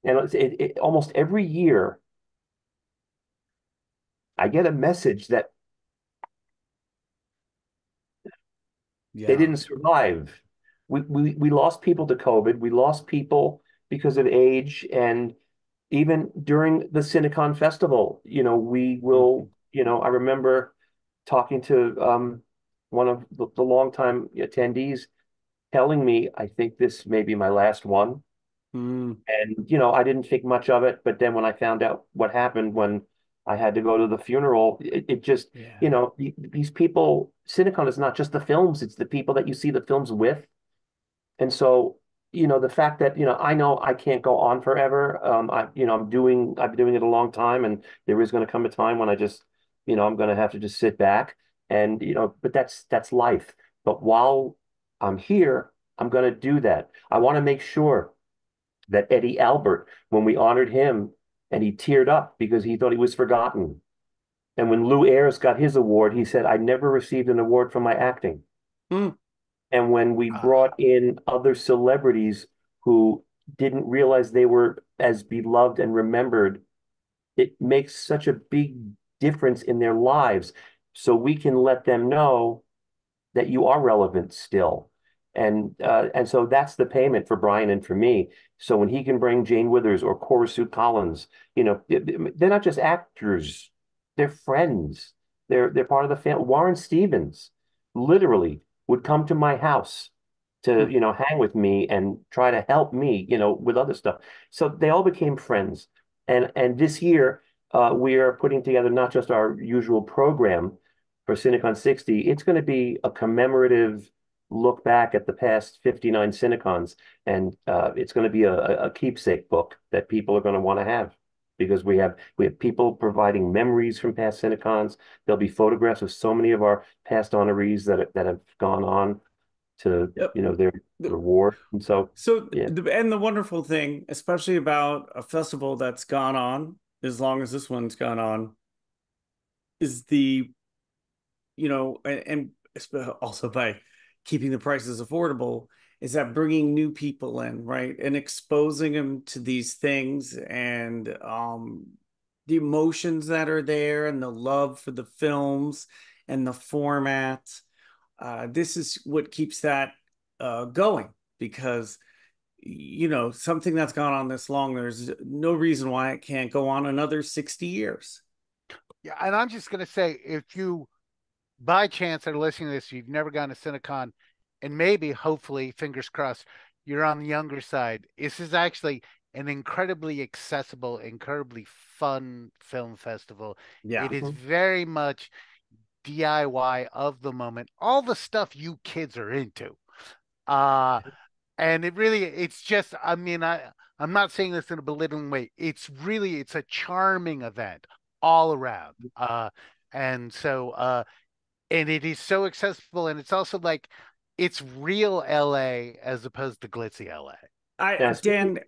[SPEAKER 4] And almost every year, I get a message that they
[SPEAKER 1] Yeah.
[SPEAKER 4] didn't survive. We lost people to COVID. We lost people because of age. And even during the Cinecon Festival, we will,
[SPEAKER 1] Mhm.
[SPEAKER 4] I remember talking to one of the longtime attendees telling me, I think this may be my last one.
[SPEAKER 1] Mm,
[SPEAKER 4] And, I didn't think much of it. But then when I found out what happened when I had to go to the funeral, it just,
[SPEAKER 1] yeah.
[SPEAKER 4] these people, Cinecon is not just the films, it's the people that you see the films with. And so, the fact that, I know I can't go on forever. I've been doing it a long time, and there is going to come a time when I just, I'm going to have to just sit back and, but that's life. But while I'm here, I'm going to do that. I want to make sure that Eddie Albert, when we honored him and he teared up because he thought he was forgotten. And when Lou Ayres got his award, he said, I never received an award for my acting.
[SPEAKER 1] Mm.
[SPEAKER 4] And when we
[SPEAKER 1] Ah,
[SPEAKER 4] brought in other celebrities who didn't realize they were as beloved and remembered, it makes such a big difference in their lives. So we can let them know that you are relevant still. And so that's the payment for Bryan and for me. So when he can bring Jane Withers or Cora Sue Collins, they're not just actors, they're friends. They're part of the family. Warren Stevens literally would come to my house to,
[SPEAKER 1] mm.
[SPEAKER 4] hang with me and try to help me, with other stuff. So they all became friends. And this year, we are putting together not just our usual program for Cinecon 60, it's going to be a commemorative look back at the past 59 Cinecons. And it's going to be a keepsake book that people are going to want to have because we have people providing memories from past Cinecons. There'll be photographs of so many of our past honorees that have gone on to,
[SPEAKER 1] Yep.
[SPEAKER 4] their reward. And so,
[SPEAKER 1] So,
[SPEAKER 4] yeah.
[SPEAKER 1] and the wonderful thing, especially about a festival that's gone on as long as this one's gone on, is and also by keeping the prices affordable, is that bringing new people in, right? And exposing them to these things and the emotions that are there and the love for the films and the format. This is what keeps that going because something that's gone on this long, there's no reason why it can't go on another 60 years.
[SPEAKER 2] Yeah, and I'm just going to say, if you by chance are listening to this, you've never gone to Cinecon, and maybe, hopefully, fingers crossed, you're on the younger side. This is actually an incredibly accessible, incredibly fun film festival.
[SPEAKER 1] Yeah.
[SPEAKER 2] It is very much DIY of the moment, all the stuff you kids are into. Uh, and it's just, I mean, I'm not saying this in a belittling way. It's a charming event all around. And so and it is so accessible, and it's also like it's real LA as opposed to glitzy LA.
[SPEAKER 1] I
[SPEAKER 4] Now,
[SPEAKER 1] Dan,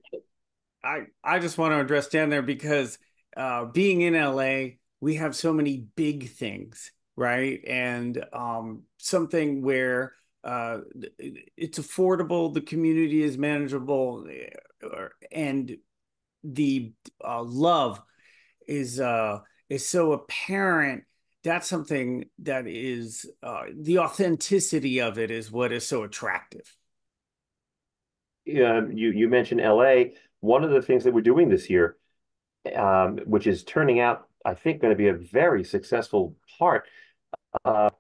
[SPEAKER 1] I just want to address Dan there because being in LA, we have so many big things, right? And something where it's affordable, the community is manageable, and the love is so apparent. That's something that is the authenticity of it is what is so attractive.
[SPEAKER 4] you mentioned LA. One of the things that we're doing this year, which is turning out, I think, going to be a very successful part.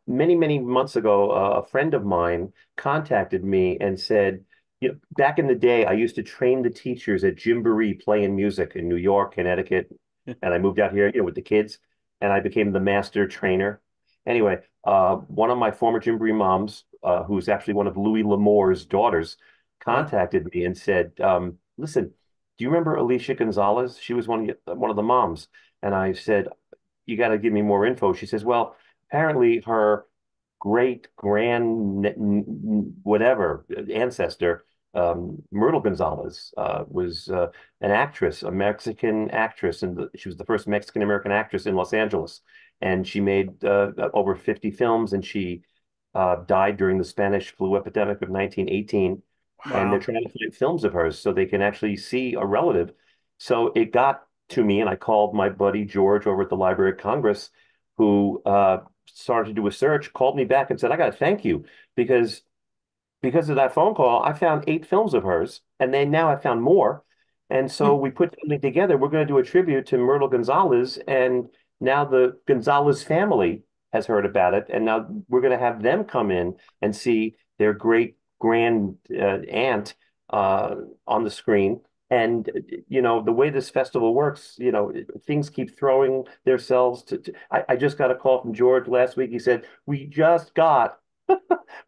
[SPEAKER 4] Many months ago, a friend of mine contacted me and said, you know, back in the day, I used to train the teachers at Gymboree playing music in New York, Connecticut, and I moved out here, with the kids, and I became the master trainer. Anyway, one of my former Gymboree moms, who's actually one of Louis L'Amour's daughters,
[SPEAKER 1] What?
[SPEAKER 4] contacted me and said, "Listen, do you remember Alicia Gonzalez? She was one of the moms." And I said, "You got to give me more info." She says, "Well, apparently her great grand whatever ancestor, Myrtle Gonzalez, was an actress, a Mexican actress, and she was the first Mexican American actress in Los Angeles. And she made over 50 films, and she died during the Spanish flu epidemic of 1918. And they're
[SPEAKER 1] Wow.
[SPEAKER 4] trying to find films of hers so they can actually see a relative. So it got to me, and I called my buddy George over at the Library of Congress, who started to do a search, called me back and said, I got to thank you because of that phone call, I found 8 films of hers, and then now I found more. And so
[SPEAKER 1] Hmm.
[SPEAKER 4] we put something together. We're going to do a tribute to Myrtle Gonzalez, and now the Gonzalez family has heard about it, and now we're going to have them come in and see their great grand aunt on the screen. And the way this festival works, things keep throwing themselves I just got a call from George last week. He said, we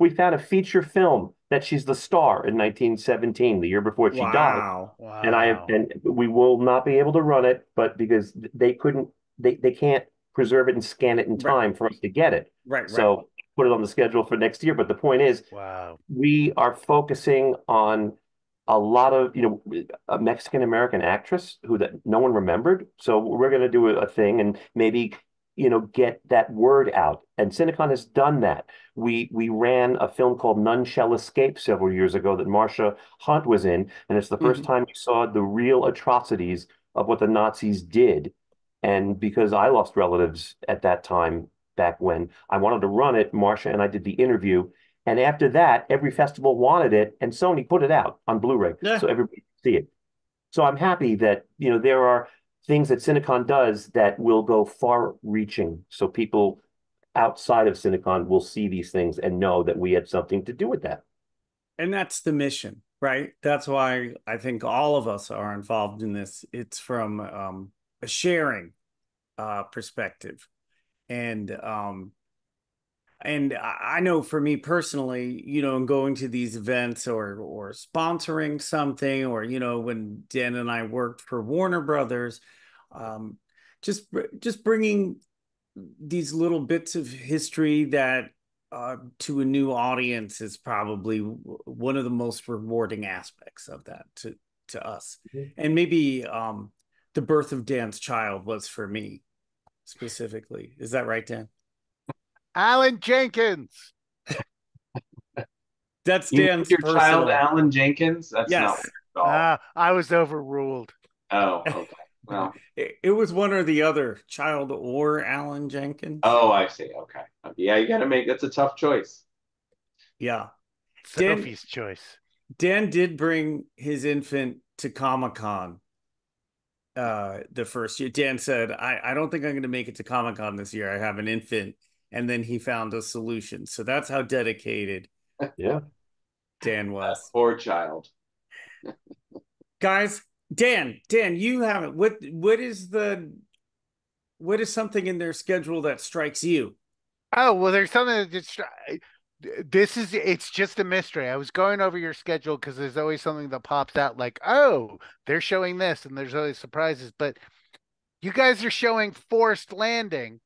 [SPEAKER 4] found a feature film that she's the star in 1917, the year before she died.
[SPEAKER 1] Wow.
[SPEAKER 2] Wow.
[SPEAKER 4] And we will not be able to run it, but because they can't preserve it and scan it in
[SPEAKER 1] Right,
[SPEAKER 4] time for us to get it.
[SPEAKER 1] right.
[SPEAKER 4] So put it on the schedule for next year. But the point is,
[SPEAKER 2] Wow.
[SPEAKER 4] we are focusing on a lot of, a Mexican American actress who that no one remembered. So we're going to do a thing and maybe, get that word out. And Cinecon has done that. We ran a film called None Shall Escape several years ago that Marsha Hunt was in, and it's the first
[SPEAKER 1] Mhm.
[SPEAKER 4] time we saw the real atrocities of what the Nazis did. And because I lost relatives at that time, back when I wanted to run it, Marsha and I did the interview, and after that, every festival wanted it, and Sony put it out on Blu-ray
[SPEAKER 1] Yeah.
[SPEAKER 4] so everybody could see it. So I'm happy that, there are things that Cinecon does that will go far-reaching, so people outside of Cinecon will see these things and know that we had something to do with that.
[SPEAKER 1] And that's the mission, right? That's why I think all of us are involved in this. It's from a sharing perspective. And I know for me personally, in going to these events or sponsoring something, or when Dan and I worked for Warner Brothers, um, just just bringing these little bits of history that to a new audience is probably one of the most rewarding aspects of that to us. And maybe the birth of Dan's child was for me specifically. Is that right, Dan?
[SPEAKER 2] Alan Jenkins.
[SPEAKER 1] That's
[SPEAKER 3] You named
[SPEAKER 1] Dan's
[SPEAKER 3] your child
[SPEAKER 1] personal.
[SPEAKER 3] Alan Jenkins? That's not
[SPEAKER 1] Yes.
[SPEAKER 3] weird at all.
[SPEAKER 2] I was overruled.
[SPEAKER 3] Oh, okay. Well,
[SPEAKER 1] It was one or the other, child or Alan Jenkins.
[SPEAKER 3] oh, I see. Okay. Yeah, you got to make that's a tough choice.
[SPEAKER 1] Yeah. Dan
[SPEAKER 2] Sophie's choice.
[SPEAKER 1] Dan did bring his infant to Comic-Con the first year. Dan said, I don't think I'm going to make it to Comic-Con this year. I have an infant. And then he found a solution. So that's how dedicated
[SPEAKER 4] Yeah.
[SPEAKER 1] Dan was.
[SPEAKER 3] Poor child.
[SPEAKER 1] Guys, Dan, you have it. What is something in their schedule that strikes you?
[SPEAKER 2] Oh, well, there's something that just It's just a mystery. I was going over your schedule because there's always something that pops out like, oh, they're showing this, and there's always surprises. But you guys are showing Forced Landing,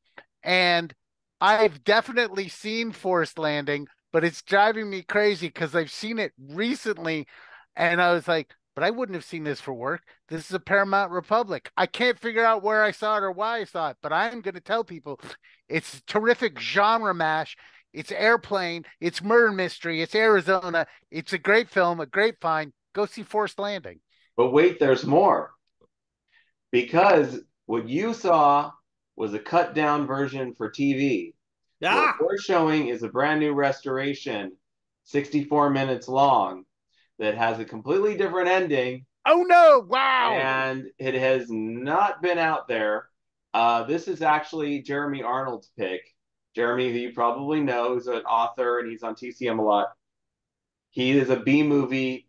[SPEAKER 2] and I've definitely seen Forced Landing, but it's driving me crazy because I've seen it recently, and I was like, but I wouldn't have seen this for work. This is a Paramount Republic. I can't figure out where I saw it or why I saw it, but I'm going to tell people it's terrific genre mash. It's airplane, it's murder mystery, it's Arizona. It's a great film, a great find. Go see Forced Landing.
[SPEAKER 3] But wait, there's more. Because what you saw was a cut down version for TV. What
[SPEAKER 1] Ah,
[SPEAKER 3] we're showing is a brand new restoration, 64 minutes long, that has a completely different ending,
[SPEAKER 2] Oh no! Wow!
[SPEAKER 3] and it has not been out there. This is actually Jeremy Arnold's pick. Jeremy, who you probably know, is an author and he's on TCM a lot. He is a B movie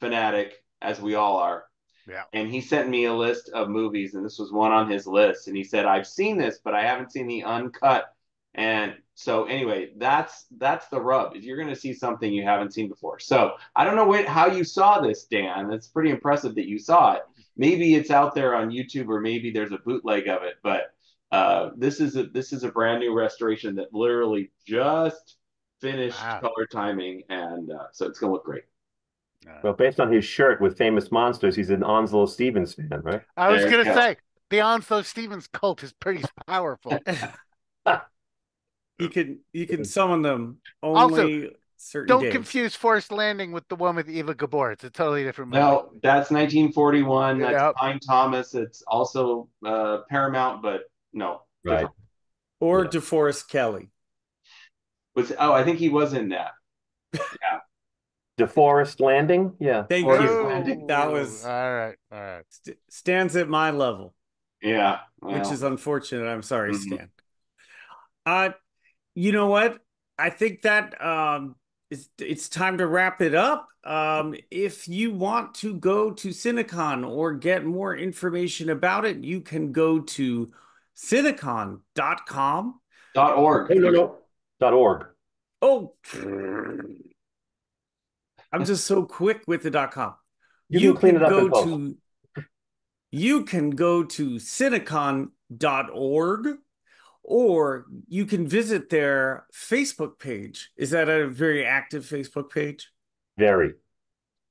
[SPEAKER 3] fanatic, as we all are.
[SPEAKER 2] Yeah.
[SPEAKER 3] And he sent me a list of movies, and this was one on his list. And he said, "I've seen this, but I haven't seen the uncut." And so, anyway, that's the rub. Is you're going to see something you haven't seen before. So I don't know how you saw this, Dan. It's pretty impressive that you saw it. Maybe it's out there on YouTube, or maybe there's a bootleg of it. But this is a brand new restoration that literally just finished
[SPEAKER 2] Wow.
[SPEAKER 3] color timing, and so it's going to look great.
[SPEAKER 4] Well, based on his shirt with famous monsters, he's an Onslow Stevens fan, right?
[SPEAKER 2] I was
[SPEAKER 3] There
[SPEAKER 2] going
[SPEAKER 3] you
[SPEAKER 2] to
[SPEAKER 3] go.
[SPEAKER 2] say, the Onslow Stevens cult is pretty powerful.
[SPEAKER 1] you can summon them
[SPEAKER 2] Also,
[SPEAKER 1] only certain
[SPEAKER 2] don't
[SPEAKER 1] days.
[SPEAKER 2] confuse Forced Landing with the one with Eva Gabor. It's a totally different movie.
[SPEAKER 3] No, that's 1941. That's
[SPEAKER 2] Yep.
[SPEAKER 3] Pine Thomas. It's also Paramount, but no,
[SPEAKER 4] Right.
[SPEAKER 3] different.
[SPEAKER 1] Or
[SPEAKER 4] Yeah.
[SPEAKER 1] DeForest Kelly.
[SPEAKER 3] I think he was in that. Yeah,
[SPEAKER 4] DeForest Landing? Yeah.
[SPEAKER 1] Thank
[SPEAKER 3] Forest
[SPEAKER 1] you.
[SPEAKER 3] Landing.
[SPEAKER 1] That
[SPEAKER 2] Oh,
[SPEAKER 1] was
[SPEAKER 2] all right. All right.
[SPEAKER 1] stands at my level,
[SPEAKER 3] Yeah,
[SPEAKER 1] which is
[SPEAKER 3] well,
[SPEAKER 1] unfortunate. I'm sorry,
[SPEAKER 3] mhm.
[SPEAKER 1] Stan. Uh, you know what? I think that it's time to wrap it up. If you want to go to Cinecon or get more information about it, you can go to cinecon.com.
[SPEAKER 3] .org.
[SPEAKER 4] No, no, no. .org.
[SPEAKER 1] Oh, I'm just so quick with the .com.
[SPEAKER 4] You can
[SPEAKER 1] You
[SPEAKER 4] clean it
[SPEAKER 1] can
[SPEAKER 4] up in
[SPEAKER 1] go
[SPEAKER 4] post.
[SPEAKER 1] to you can go to cinecon.org, or you can visit their Facebook page. Is that a very active Facebook page?
[SPEAKER 4] Very.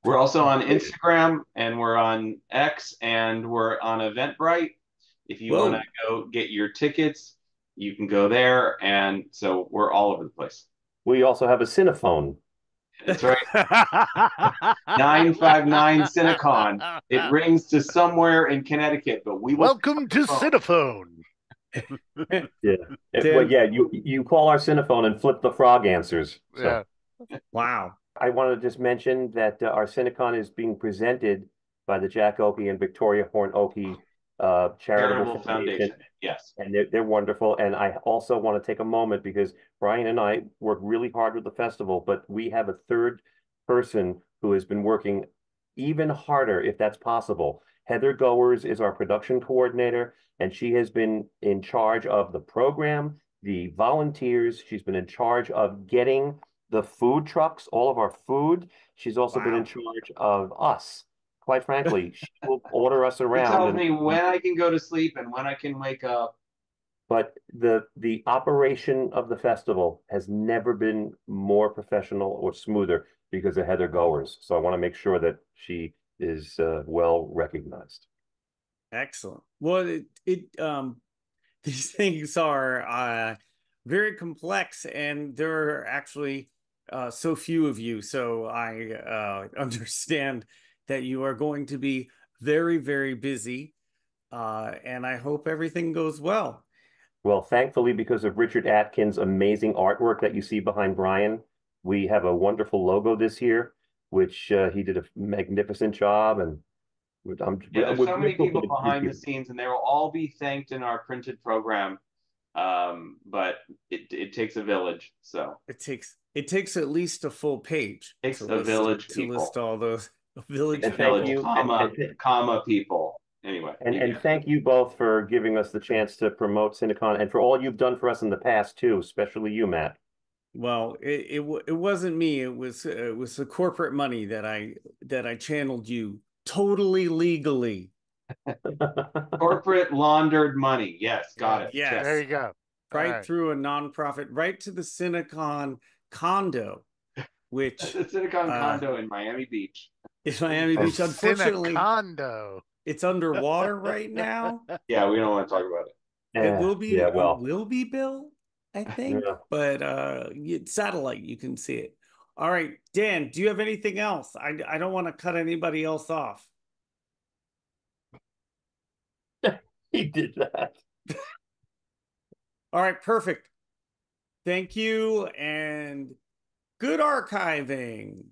[SPEAKER 3] We're also on Instagram, and we're on X, and we're on Eventbrite. If you want to
[SPEAKER 1] Whoa.
[SPEAKER 3] go get your tickets, you can go there, and so we're all over the place.
[SPEAKER 4] We also have a Cinephone.
[SPEAKER 3] That's right. 959 Cinecon. It rings to somewhere in Connecticut, but we will pick up
[SPEAKER 2] Welcome
[SPEAKER 3] the
[SPEAKER 2] to
[SPEAKER 3] phone.
[SPEAKER 2] Cinephone.
[SPEAKER 4] Yeah. Well,
[SPEAKER 1] Dan,
[SPEAKER 4] yeah, you call our Cinephone and flip the frog answers. So
[SPEAKER 2] Yeah.
[SPEAKER 1] wow.
[SPEAKER 4] I want to just mention that our Cinecon is being presented by the Jack Oakey and Victoria Horn Oakey Charitable
[SPEAKER 3] Charitable
[SPEAKER 4] Foundation,
[SPEAKER 3] Foundation. Yes.
[SPEAKER 4] and they're wonderful. And I also want to take a moment because Bryan and I work really hard with the festival, but we have a third person who has been working even harder, if that's possible. Heather Goers is our production coordinator, and she has been in charge of the program, the volunteers. She's been in charge of getting the food trucks, all of our food. She's also been in
[SPEAKER 1] Wow.
[SPEAKER 4] charge of us. Quite frankly, she will order us
[SPEAKER 3] He
[SPEAKER 4] around
[SPEAKER 3] tells
[SPEAKER 4] and
[SPEAKER 3] me when I can go to sleep and when I can wake up.
[SPEAKER 4] but the operation of the festival has never been more professional or smoother because of Heather Goers. So I want to make sure that she is well recognized.
[SPEAKER 1] Excellent. Well, these things are very complex, and there are actually so few of you. So I understand that you are going to be very, very busy, and I hope everything goes well.
[SPEAKER 4] Well, thankfully, because of Richard Atkins' amazing artwork that you see behind Bryan, we have a wonderful logo this year, which he did a magnificent job, and
[SPEAKER 3] Yeah, there's
[SPEAKER 4] we're
[SPEAKER 3] so many
[SPEAKER 4] grateful for
[SPEAKER 3] people
[SPEAKER 4] the
[SPEAKER 3] behind the
[SPEAKER 4] people.
[SPEAKER 3] scenes, and they will all be thanked in our printed program. But it takes a village, so
[SPEAKER 1] It takes at least a full page
[SPEAKER 3] it takes a village
[SPEAKER 1] to list
[SPEAKER 3] people.
[SPEAKER 1] all those
[SPEAKER 3] Takes
[SPEAKER 1] village
[SPEAKER 3] a
[SPEAKER 4] And thank
[SPEAKER 3] village,
[SPEAKER 1] people.
[SPEAKER 4] you,
[SPEAKER 3] comma people. Anyway, you
[SPEAKER 4] and
[SPEAKER 3] get
[SPEAKER 4] thank you both for giving us the chance to promote Cinecon and for all you've done for us in the past too, especially you, Matt.
[SPEAKER 1] Well, it wasn't me. It was the corporate money that I channeled you totally legally.
[SPEAKER 3] Corporate laundered money. Yes, got
[SPEAKER 2] Yeah,
[SPEAKER 3] it. Check.
[SPEAKER 2] there
[SPEAKER 1] Yes,
[SPEAKER 2] you go. All
[SPEAKER 1] right
[SPEAKER 2] right.
[SPEAKER 1] through a nonprofit, right to the Cinecon condo, which
[SPEAKER 3] The Cinecon
[SPEAKER 1] uh
[SPEAKER 3] condo in Miami Beach.
[SPEAKER 1] is Miami
[SPEAKER 2] The
[SPEAKER 1] Beach. Unfortunately,
[SPEAKER 2] Cinecondo.
[SPEAKER 1] it's underwater right now.
[SPEAKER 3] Yeah, we don't want to talk about it.
[SPEAKER 4] Yeah,
[SPEAKER 1] It
[SPEAKER 4] well,
[SPEAKER 1] will be Bill, I think,
[SPEAKER 4] yeah.
[SPEAKER 1] but satellite you can see it. All right, Dan, do you have anything else? I don't want to cut anybody else off.
[SPEAKER 4] He did that.
[SPEAKER 1] All right, perfect. Thank you and good archiving.